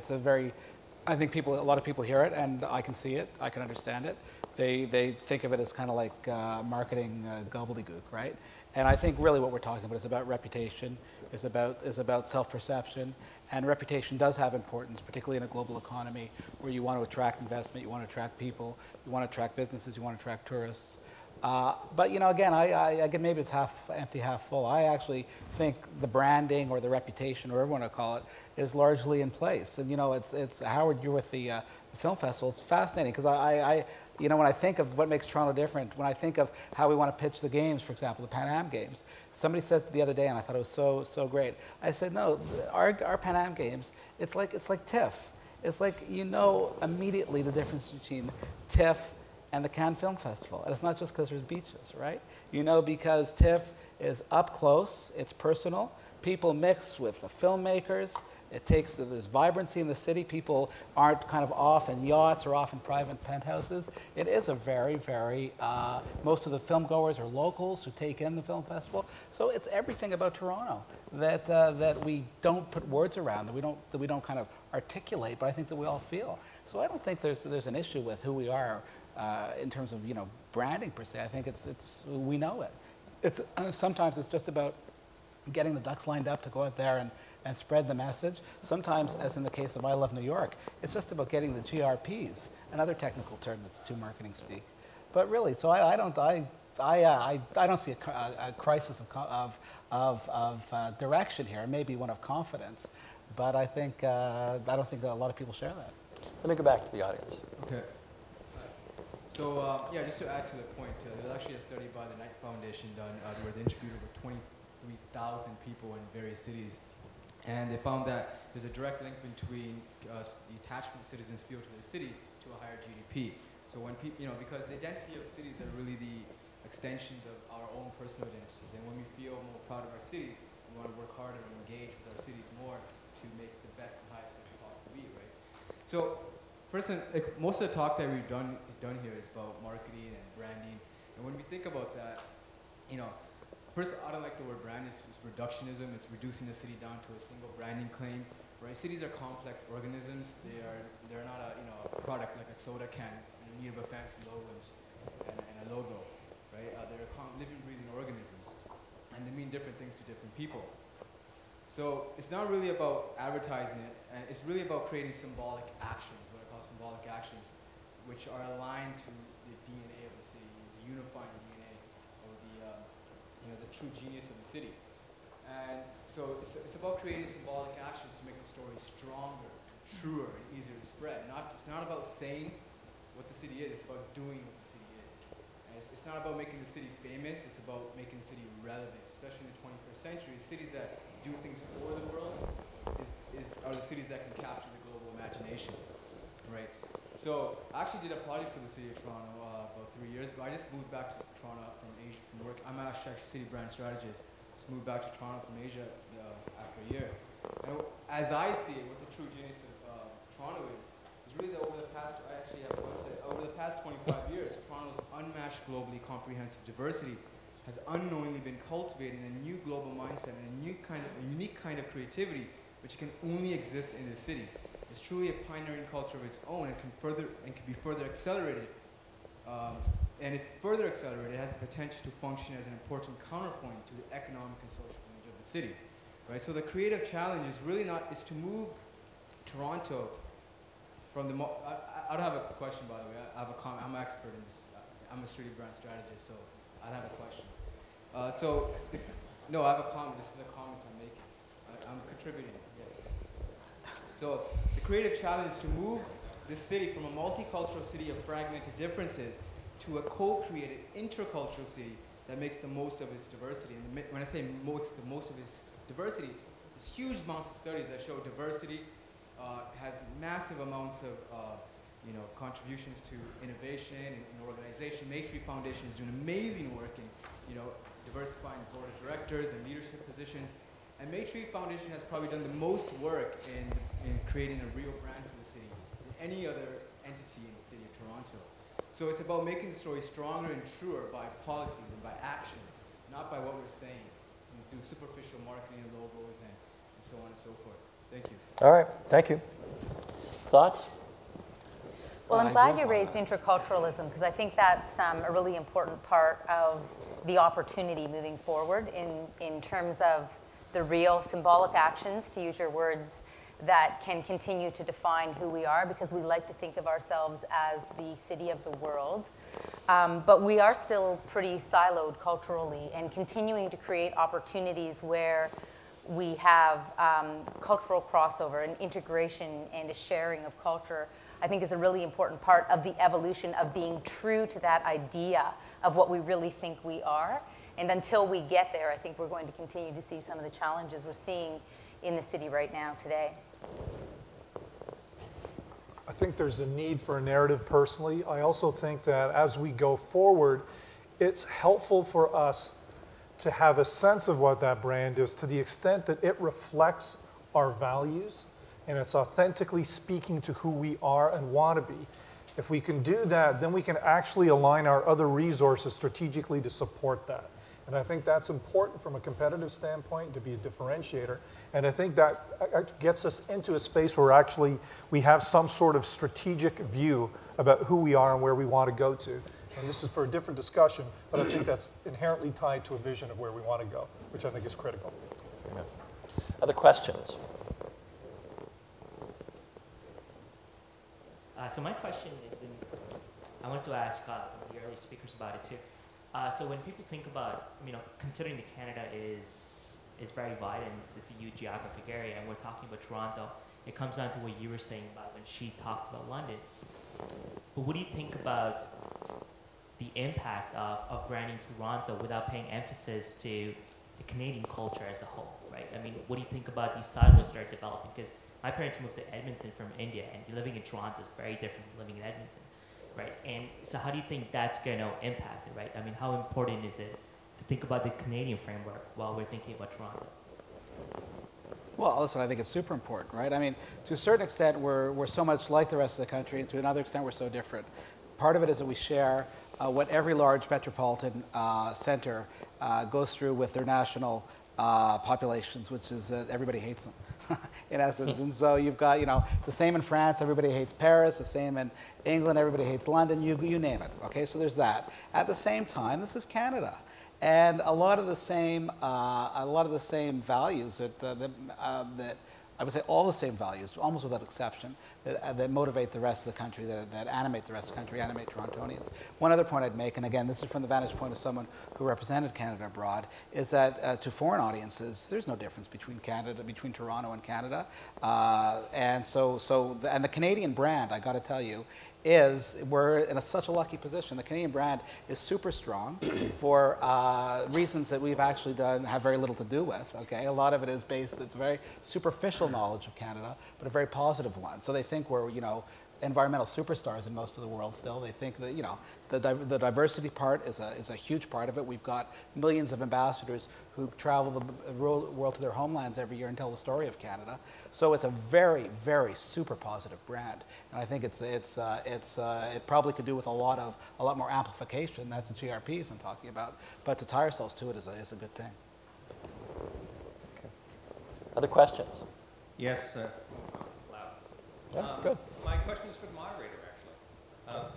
I think a lot of people hear it, and I can see it, I can understand it. They think of it as kind of like marketing gobbledygook, right? And I think really what we're talking about is about reputation, is about self-perception, and reputation does have importance, particularly in a global economy where you want to attract investment, you want to attract people, you want to attract businesses, you want to attract tourists. But again, again, maybe it's half empty, half full. I actually think the branding or the reputation, or whatever you want to call it, is largely in place. And it's Howard, you're with the film festival. It's fascinating because when I think of what makes Toronto different, when I think of how we want to pitch the games, for example, the Pan Am Games, somebody said the other day, and I thought it was so great. I said, no, our Pan Am Games, it's like TIFF. It's like immediately the difference between TIFF and the Cannes Film Festival. And it's not just because there's beaches, right? Because TIFF is up close, it's personal, people mix with the filmmakers, there's vibrancy in the city, people aren't kind of off in yachts or off in private penthouses. It is a very, very, most of the film goers are locals who take in the film festival. So it's everything about Toronto that we don't put words around, that we don't kind of articulate, but I think that we all feel. So I don't think there's an issue with who we are in terms of branding per se. I think we know it. Sometimes it's just about getting the ducks lined up to go out there and spread the message. Sometimes, as in the case of I Love New York, it's just about getting the GRPs, another technical term that's too marketing speak. But really, so I don't see a crisis of direction here. Maybe one of confidence, but I don't think a lot of people share that. Let me go back to the audience. Okay. So just to add to the point, there's actually a study by the Knight Foundation done where they interviewed over 23,000 people in various cities, And they found that there's a direct link between the attachment citizens feel to the city to a higher GDP. So when people, because the identity of cities are really the extensions of our own personal identities. And when we feel more proud of our cities, we want to work harder and engage with our cities more to make the best and highest that we possibly be, right? So first, most of the talk that we've done here is about marketing and branding. And when we think about that, first, I don't like the word brand. It's reductionism. It's reducing the city down to a single branding claim, right? Cities are complex organisms. They're not a product like a soda can. You need a fancy logo and a logo, right? They're living, breathing organisms, and they mean different things to different people. So it's not really about advertising it, and it's really about creating symbolic actions, what I call symbolic actions, which are aligned to the DNA of the city, the unifying DNA, or the true genius of the city. And so it's about creating symbolic actions to make the story stronger, truer, and easier to spread. It's not about saying what the city is, it's about doing what the city is. And it's not about making the city famous, it's about making the city relevant, especially in the 21st century. Cities that do things for the world are the cities that can capture the global imagination, right? So I actually did a project for the city of Toronto about 3 years ago. I just moved back to Toronto from Asia, from work. I'm actually city brand strategist. Just moved back to Toronto from Asia after a year. And as I see it, what the true genius of Toronto is really that over the past, I actually have a website, over the past 25 years, Toronto's unmatched globally comprehensive diversity has unknowingly been cultivating a new global mindset and a unique kind of creativity which can only exist in the city. It's truly a pioneering culture of its own and can be further accelerated. And if further accelerated, it has the potential to function as an important counterpoint to the economic and social image of the city. Right? So the creative challenge is really is to move Toronto from the, I don't have a question, by the way. I have a comment. I'm an expert in this. I'm a city brand strategist, so I have a question. No, I have a comment. This is a comment I'm making. I'm contributing, yes. So the creative challenge is to move the city from a multicultural city of fragmented differences to a co-created intercultural city that makes the most of its diversity. And when I say makes the most of its diversity, there's huge amounts of studies that show diversity has massive amounts of contributions to innovation and organization. Matrix Foundation is doing amazing work in diversifying board of directors and leadership positions. And Matrix Foundation has probably done the most work in creating a real brand for the city than any other entity in the city of Toronto. So it's about making the story stronger and truer by policies and by actions, not by what we're saying, through superficial marketing and logos and so on and so forth. Thank you. All right, thank you. Thoughts? Well, I'm glad you raised interculturalism because I think that's a really important part of the opportunity moving forward in terms of the real symbolic actions, to use your words, that can continue to define who we are, because we like to think of ourselves as the city of the world. But we are still pretty siloed culturally, and continuing to create opportunities where we have cultural crossover and integration and a sharing of culture, I think is a really important part of the evolution of being true to that idea of what we really think we are. And until we get there, I think we're going to continue to see some of the challenges we're seeing in the city right now today. I think there's a need for a narrative personally. I also think that as we go forward, it's helpful for us to have a sense of what that brand is to the extent that it reflects our values and it's authentically speaking to who we are and want to be. If we can do that, then we can actually align our other resources strategically to support that. And I think that's important from a competitive standpoint to be a differentiator. And I think that gets us into a space where actually we have some sort of strategic view about who we are and where we want to go to. And this is for a different discussion, but I think that's inherently tied to a vision of where we want to go, which I think is critical. Yeah. Other questions? So my question is, I wanted to ask the early speakers about it too. So when people think about, considering that Canada is very wide and it's a huge geographic area, and we're talking about Toronto, it comes down to what you were saying about when she talked about London. But what do you think about the impact of branding Toronto without paying emphasis to the Canadian culture as a whole, right? I mean, what do you think about these silos that are developing? Because my parents moved to Edmonton from India, and living in Toronto is very different from living in Edmonton, right? And so how do you think that's going to impact it, right? I mean, how important is it to think about the Canadian framework while we're thinking about Toronto? Well, listen, I think it's super important, right? I mean, to a certain extent, we're so much like the rest of the country, and to another extent, we're so different. Part of it is that we share what every large metropolitan center goes through with their national populations, which is that everybody hates them, in essence. And so you've got, the same in France, everybody hates Paris, the same in England, everybody hates London, you name it, okay? So there's that. At the same time, this is Canada. And a lot of the same values that I would say all the same values, almost without exception, that motivate the rest of the country, that animate the rest of the country, animate Torontonians. One other point I'd make, and again, this is from the vantage point of someone who represented Canada abroad, is that to foreign audiences, there's no difference between Toronto and Canada, and the Canadian brand, I got to tell you, we're in such a lucky position. The Canadian brand is super strong for reasons that we've actually have very little to do with, okay? A lot of it is based, it's a very superficial knowledge of Canada, but a very positive one. So they think we're, environmental superstars in most of the world still. They think that, the diversity part is a huge part of it. We've got millions of ambassadors who travel the world to their homelands every year and tell the story of Canada. So it's a very, very super positive brand. And I think it probably could do with a lot more amplification. That's the GRPs I'm talking about. But to tie ourselves to it is a good thing. Okay. Other questions? Yes. Yeah, good. My question is for the moderator, actually.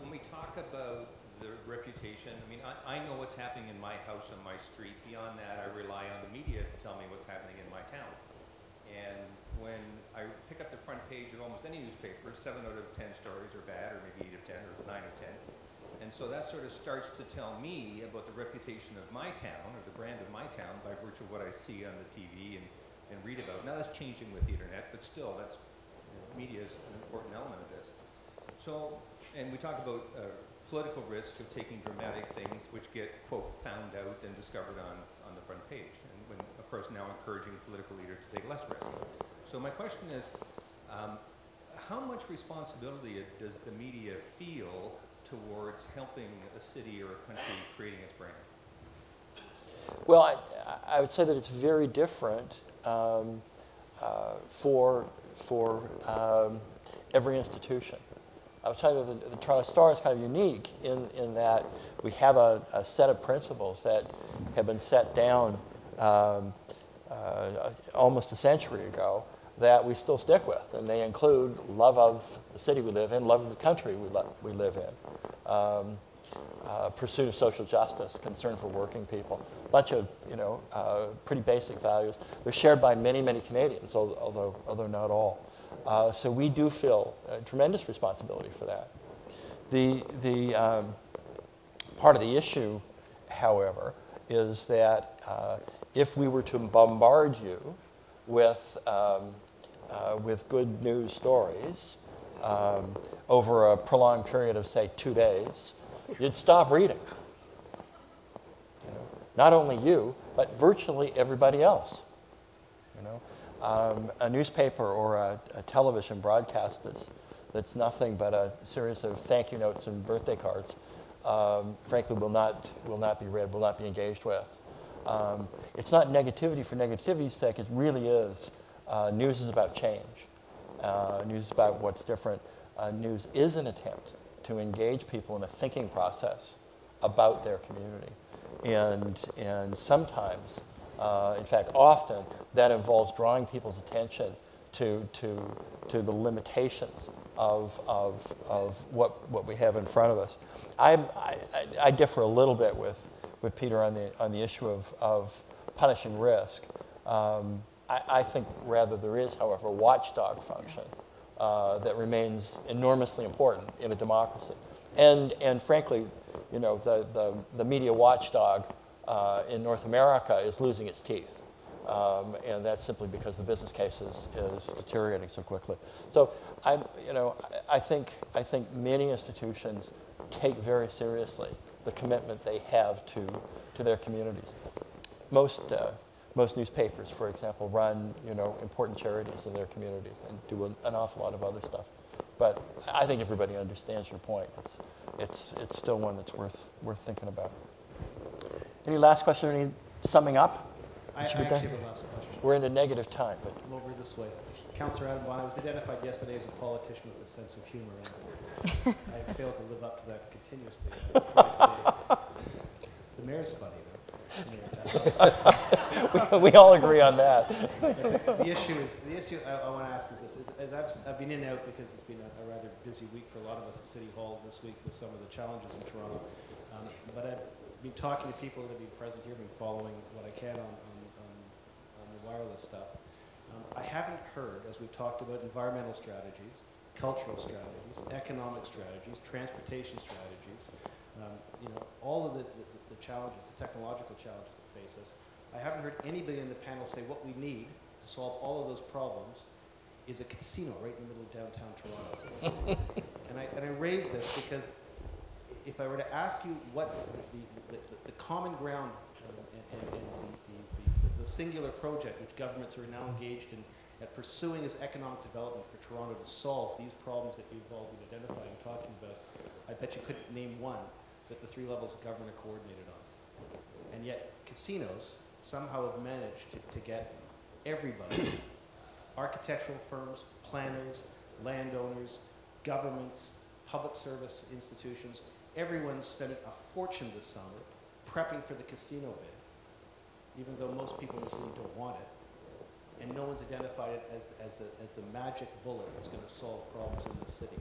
When we talk about the reputation, I mean, I know what's happening in my house on my street. Beyond that, I rely on the media to tell me what's happening in my town. And when I pick up the front page of almost any newspaper, 7 out of 10 stories are bad, or maybe 8 of 10, or 9 of 10. And so that sort of starts to tell me about the reputation of my town, or the brand of my town, by virtue of what I see on the TV and read about. Now that's changing with the internet, but still, media is an important element of this. So, and we talk about political risk of taking dramatic things which get, quote, found out and discovered on the front page. And when, of course, now encouraging political leaders to take less risk. So my question is, how much responsibility does the media feel towards helping a city or a country creating its brand? Well, I would say that it's very different for every institution. I would tell you that the Toronto Star is kind of unique in that we have a set of principles that have been set down almost a century ago that we still stick with, and they include love of the city we live in, love of the country we live in, pursuit of social justice, concern for working people, a bunch of pretty basic values. They're shared by many, many Canadians, although not all. So we do feel a tremendous responsibility for that. The part of the issue, however, is that if we were to bombard you with good news stories over a prolonged period of, say, 2 days, you'd stop reading. Not only you, but virtually everybody else. A newspaper or a television broadcast that's nothing but a series of thank you notes and birthday cards, frankly, will not be read, will not be engaged with. It's not negativity for negativity's sake. It really is. News is about change. News is about what's different. News is an attempt to engage people in a thinking process about their community. And sometimes, in fact, often, that involves drawing people's attention to the limitations of what we have in front of us. I differ a little bit with Peter on the issue of punishing risk. I think rather there is, however, a watchdog function that remains enormously important in a democracy. And frankly, the media watchdog in North America is losing its teeth. And that's simply because the business case is deteriorating so quickly. So I think many institutions take very seriously the commitment they have to their communities. Most most newspapers, for example, run important charities in their communities and do an awful lot of other stuff. But I think everybody understands your point. It's still one that's worth thinking about. Any last question? Any summing up? I actually have a last question. We're into negative time, but I'm over this way. Councillor Adam Bond, I was identified yesterday as a politician with a sense of humor, and I failed to live up to that continuously. The mayor's funny, though. we all agree on that. The issue I want to ask is this: as I've been in and out because it's been a rather busy week for a lot of us at City Hall this week with some of the challenges in Toronto. But I've been talking to people that have been present here, been following what I can on the wireless stuff. I haven't heard, as we've talked about environmental strategies, cultural strategies, economic strategies, transportation strategies, all of the challenges, the technological challenges that face us. I haven't heard anybody in the panel say what we need to solve all of those problems is a casino right in the middle of downtown Toronto. and I raise this because if I were to ask you what the common ground and the singular project which governments are now engaged in at pursuing as economic development for Toronto to solve these problems that you've all been identifying and talking about, I bet you couldn't name one that the three levels of government are coordinated on. And yet casinos somehow have managed to get everybody, architectural firms, planners, landowners, governments, public service institutions, everyone's spending a fortune this summer prepping for the casino bid, even though most people in the city don't want it. And no one's identified it as the magic bullet that's going to solve problems in the city.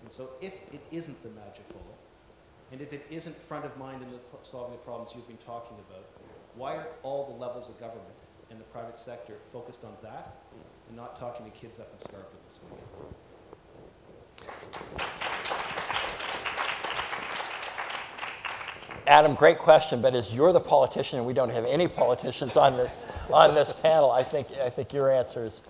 And so if it isn't the magic bullet, and if it isn't front of mind in solving the problems you've been talking about, why are all the levels of government and the private sector focused on that and not talking to kids up in Scarborough this week? Adam, great question, but as you're the politician and we don't have any politicians on this panel, I think your answers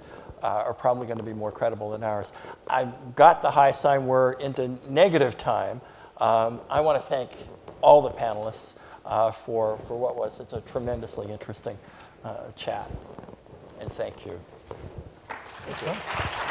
are probably going to be more credible than ours. I've got the high sign. We're into negative time. I want to thank all the panelists for what was such a tremendously interesting chat, and thank you. Thank you.